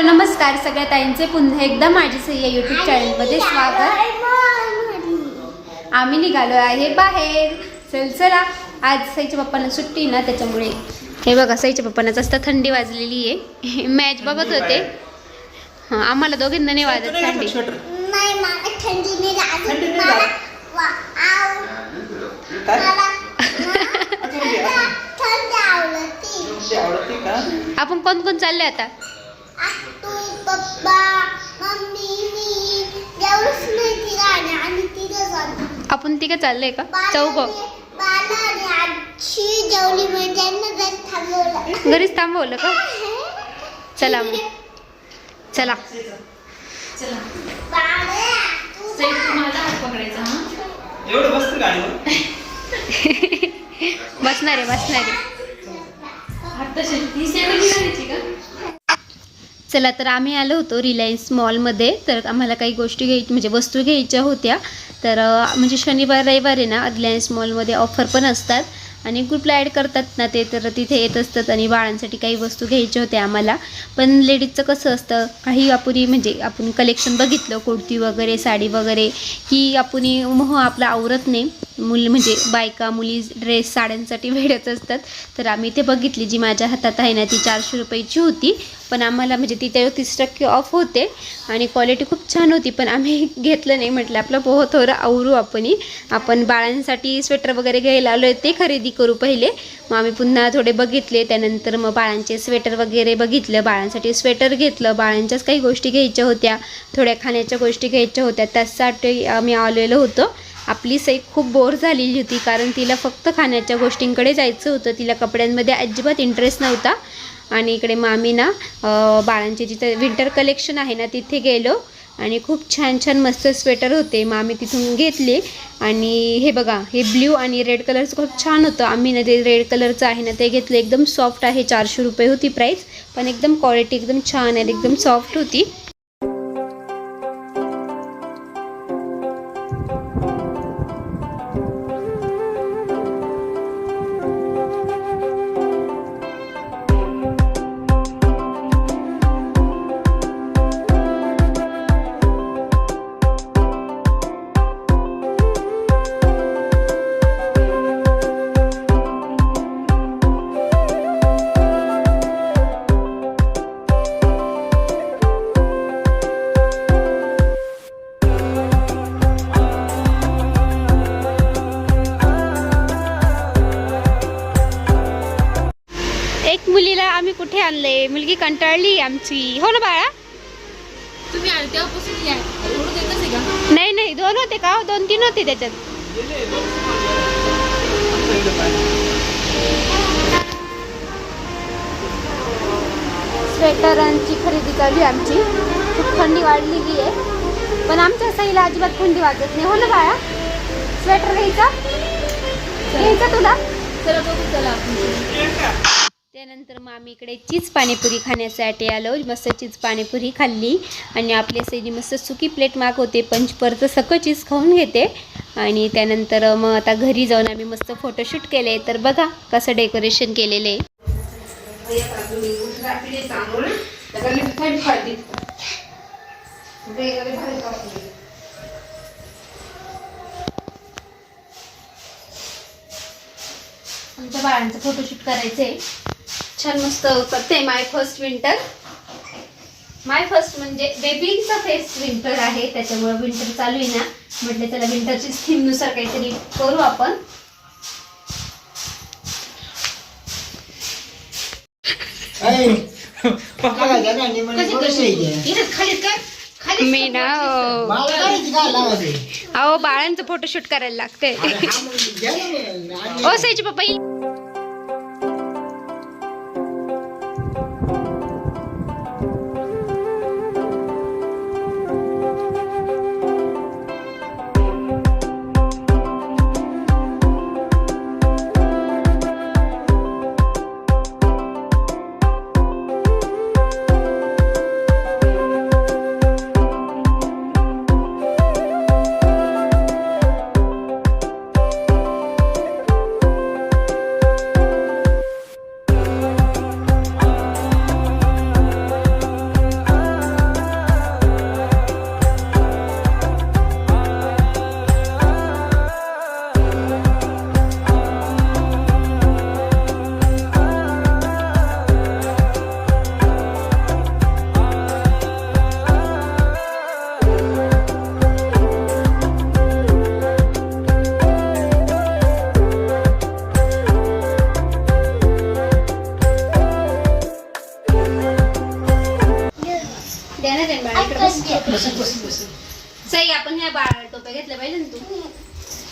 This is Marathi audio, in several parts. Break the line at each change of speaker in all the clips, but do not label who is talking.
नमस्कार सगळ्या ताईंचे पुन्हा एकदा माझी सई या यूट्यूब चॅनलमध्ये स्वागत। आम्ही निघालो आहे बाहेर। चला आज सईच्या पप्पांना सुट्टी ना, त्याच्यामुळे हे बघा सईच्या पप्पांना जास्त थंडी वाजलेली आहे। मॅच बघत होते। हां, आम्हाला दोघींना नाही वाजत थंडी।
नाही मला थंडी नाही लागत।
आपण कोण कोण चालले आता?
तू, पप्पा, मम्मी, मी, देवच नाही तिघांनी आणि तिघं जातो।
आपण तिघं चालले का? चौघ।
बाला आणि आजी जेवली म्हणजे त्यांना घरी थांबवलं।
घरीच थांबवलं का? चला मग चला
चला
बाला
सई तुम्हाला हात पकडायचा। हां
एवढं बसतं गाडीवर
बसणारे
हात तसे ही सेवा करायची का?
चला तर आम्ही आलो होतो रिलायन्स मॉलमध्ये। तर आम्हाला काही गोष्टी घ्यायच्या म्हणजे वस्तू घ्यायच्या होत्या। तर म्हणजे शनिवार रविवार आहे ना, रिलायन्स मॉलमध्ये ऑफर पण असतात आणि ग्रुपला ॲड करतात ना ते, तर तिथे येत असतात आणि बाळांसाठी काही वस्तू घ्यायच्या होत्या आम्हाला। पण लेडीजचं कसं असतं, काही आपण म्हणजे आपण कलेक्शन बघितलं कुर्ती वगैरे साडी वगैरे की आपण मोह आपला आवरत नाही। म्हणजे बायका मुली ड्रेस साड्यांसाठी वेळच असतात। तर आम्ही ते बघितली, जी माझ्या हातात आहे ना ती 400 रुपयाची होती। पण आम्हाला म्हणजे ती त्यावर 30% ऑफ होते आणि क्वालिटी खूप छान होती। पण आम्ही घेतलं नाही, म्हटलं आपलं पोह थोडं आवरू आपण बाळांसाठी स्वेटर वगैरे घ्यायला आलो आहे, ते खरेदी करू पहिले। मग आम्ही पुन्हा थोडे बघितले, त्यानंतर मग बाळांचे स्वेटर वगैरे बघितलं, बाळांसाठी स्वेटर घेतलं, बाळांच्याच काही गोष्टी घ्यायच्या होत्या, थोड्या खाण्याच्या गोष्टी घ्यायच्या होत्या, त्यासाठी आम्ही आलेलो होतो। आपली सई खूप बोर झालेली होती, कारण तिला फक्त खाण्याच्या गोष्टींकडे जायचं होतं, तिला कपड्यांमध्ये अजिबात इंटरेस्ट नव्हता। आणि इकडे मग आम्ही ना बाळांचे जिथे विंटर कलेक्शन आहे ना तिथे गेलो आणि खूप छान छान मस्त स्वेटर होते। मग आम्ही तिथून घेतले आणि हे बघा, हे ब्ल्यू आणि रेड कलरचं खूप छान होतं। आम्ही ना ते रेड कलरचं आहे ना ते घेतलं, एकदम सॉफ्ट आहे। 400 रुपये होती प्राईस, पण एकदम क्वालिटी एकदम छान आहे, एकदम सॉफ्ट होती। मुलीला आम्ही कुठे आणले, मुलगी कंटाळली आमची, हो ना बाळा?
तुम्ही आले तेव्हापासून या एवढं देतच आहे का?
नाही 2 होते का? 2-3 होते त्याच्यात। स्वेटरांची खरेदी चालू आहे आमची। खूप थंडी वाढलेली आहे, पण आमच्या सईला अजिबात थंडी वाजत नाही, हो ना बाळा? स्वेटर घ्यायचा तुला?
चला बघू, चला आपण।
त्यानंतर मग आम्ही इकडे चीज पाणीपुरी खाण्यासाठी आलो। मस्त चीज पाणीपुरी खाल्ली आणि आपल्या सईनी मस्त सुकी प्लेट मागवते, पंचपरचं सगळं चीज खाऊन घेते। आणि त्यानंतर मग आता घरी जाऊन आम्ही मस्त फोटोशूट केले। तर बघा कसं डेकोरेशन केलेलं आहे। आमच्या बाळांचं फोटोशूट करायचंय, छान मस्त करते। माय फर्स्ट म्हणजे बेबीचा फेस्ट विंटर आहे, त्याच्यामुळे विंटर चालू आहे ना, म्हटलं चला विंटरची थीम नुसार काहीतरी करू आपण। मी ना अहो बाळांचं फोटोशूट करायला लागते। ओ सईचे पप्पा सई आपण ह्या बाळा टोप्या घेतल्या पाहिजे ना तू.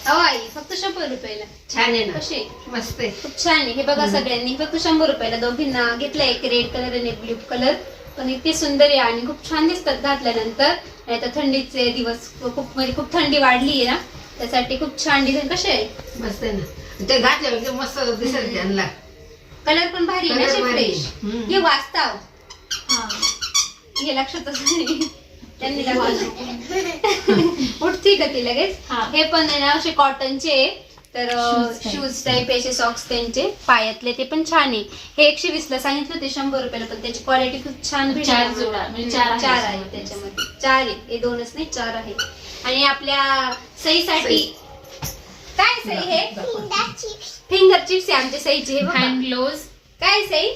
अहो आई फक्त 100 रुपयाला.
छान आहे ना,
कसे
मस्त आहे.
खूप छान आहे. हे बघा सगळ्यांनी फक्त 100 रुपयाला दोघींना घेतलं. एक रेड कलर आणि एक ब्लू कलर. पण इतके सुंदर आहे आणि खूप छान दिसतात घातल्यानंतर. नाही तर थंडीचे दिवस खूप म्हणजे खूप थंडी वाढली आहे ना, त्यासाठी खूप छान डिझाईन. कसे आहे
मस्त आहे ना, ते घातल्यावर एकदम मस्त दिसेल त्यांना.
कलर पण भारी आहे ना,
Colour भारी.
फ्रेश. हे वाचताव हे लक्षातच नाही त्यांनी उठती का ती लगेच. हे पण आहे ना असे कॉटनचे, तर शूज टाईप याचे सॉक्स त्यांचे पायातले, ते पण छान आहे. हे 120 ला सांगितलं होते, 100 रुपयाला. पण त्याची क्वालिटी खूप छान भेटली.
4 जोडा म्हणजे 4
चार आहे त्याच्यामध्ये. 4 आहे, हे 2च नाही 4 आहे. आणि आपल्या सईसाठी काय सई हे फिंगर चिप्स आहे आमच्या सईचे.
Hand gloves.
काय सई.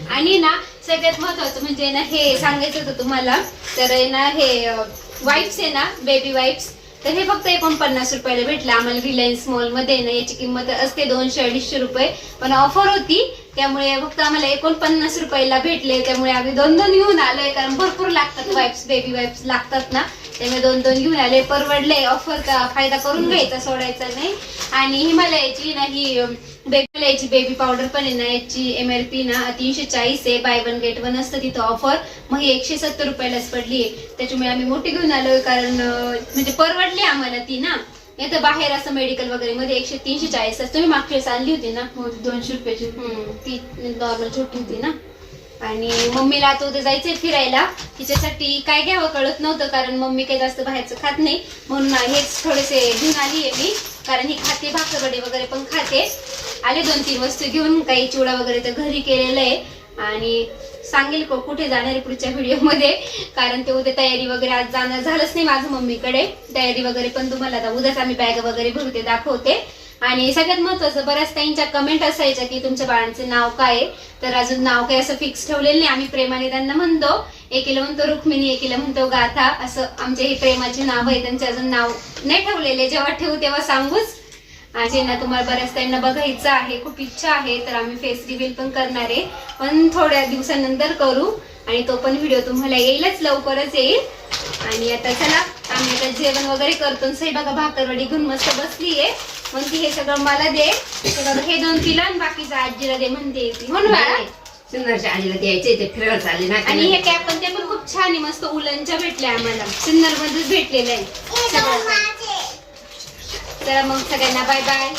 आणि ना सगळ्यात महत्वाचं म्हणजे ना हे सांगायचं होतं तुम्हाला, तर आहे ना हे वाईप्स आहे ना, बेबी वाईप्स, तर हे फक्त 49 रुपयाला भेटलं आम्हाला रिलायन्स मॉल मध्ये ना. याची किंमत असते 200-250 रुपये, पण ऑफर होती त्यामुळे फक्त आम्हाला 49 रुपयाला भेटले. त्यामुळे आम्ही 2 घेऊन आलोय, कारण भरपूर लागतात वाईप्स, बेबी वाईप्स लागतात ना, त्यामुळे 2 घेऊन आले. परवडले. ऑफरचा फायदा करून घ्यायचा, सोडायचा नाही. आणि हिमालयाची ना ही हिमालयाची बेबी पावडर पण आहे ना, याची MRP ना 340 आहे. बाय 1 गेट 1 असतं तिथं ऑफर. मग ही 170 रुपयालाच पडली आहे. त्याच्यामुळे आम्ही मोठी घेऊन आलोय, कारण म्हणजे परवडली आम्हाला ती ना. नाही तर बाहेर असं मेडिकल वगैरे मध्ये 100-340 तुम्ही मागच्या वेळेस आणली होती ना,
200 रुपयाची.
ती नॉर्मल छोटी होती ना. आणि मम्मीला आता उद्या जायचंय फिरायला, तिच्यासाठी काय घ्यावं कळत नव्हतं, कारण मम्मी काही जास्त बाहेरचं खात नाही. म्हणून हेच थोडेसे घेऊन आली आहे मी, कारण ही खाते, भाकरवडे वगैरे पण खाते. आले 2-3 वस्तू घेऊन, काही चिवडा वगैरे तर घरी केलेलं आहे. आणि सांगेल कुठे जाणार आहे पुढच्या व्हिडिओमध्ये, कारण ते उद्या तयारी वगैरे आज जाणं झालंच नाही माझं मम्मीकडे. तयारी वगैरे पण तुम्हाला आता उद्याच आम्ही बॅग वगैरे भरते, दाखवते. आणि सगळ्यात महत्वाचं, बऱ्याच ताईंच्या कमेंट असायच्या की तुमच्या बाळांचे नाव काय आहे, तर अजून नाव काही असं फिक्स ठेवलेलं नाही. आम्ही प्रेमाने त्यांना म्हणतो, एकीला म्हणतो रुक्मिणी, एकीला म्हणतो गाथा, असं आमचे हे प्रेमाचे नाव आहे. त्यांचे अजून नाव नाही ठेवलेले, जेव्हा ठेवू तेव्हा सांगूच. आणि ना तुम्हाला बऱ्याच ताईंना बघायचं आहे, खूप इच्छा आहे, तर आम्ही फेस रिव्हील पण करणार आहे, पण थोड्या दिवसानंतर करू. आणि तो पण व्हिडिओ तुम्हाला येईलच, लवकरच येईल. आणि आता चला आम्ही आता जेवण वगैरे करतो. सई बघा भाकरवडी घेऊन मस्त बसलीये, म्हणती हे सगळं मला दे. हे 2 तिला आणि बाकीचं आजीला दे म्हणते ती. म्हणून बाळा
सिन्नरच्या आजीला द्यायचे, ते फिरायला चालले ना.
आणि हे कॅप पण ते पण खूप छान आहे, मस्त उलनच्या भेटल्या आम्हाला, सिन्नर मध्येच भेटलेलं आहे सगळं. चला मग सगळ्यांना बाय बाय.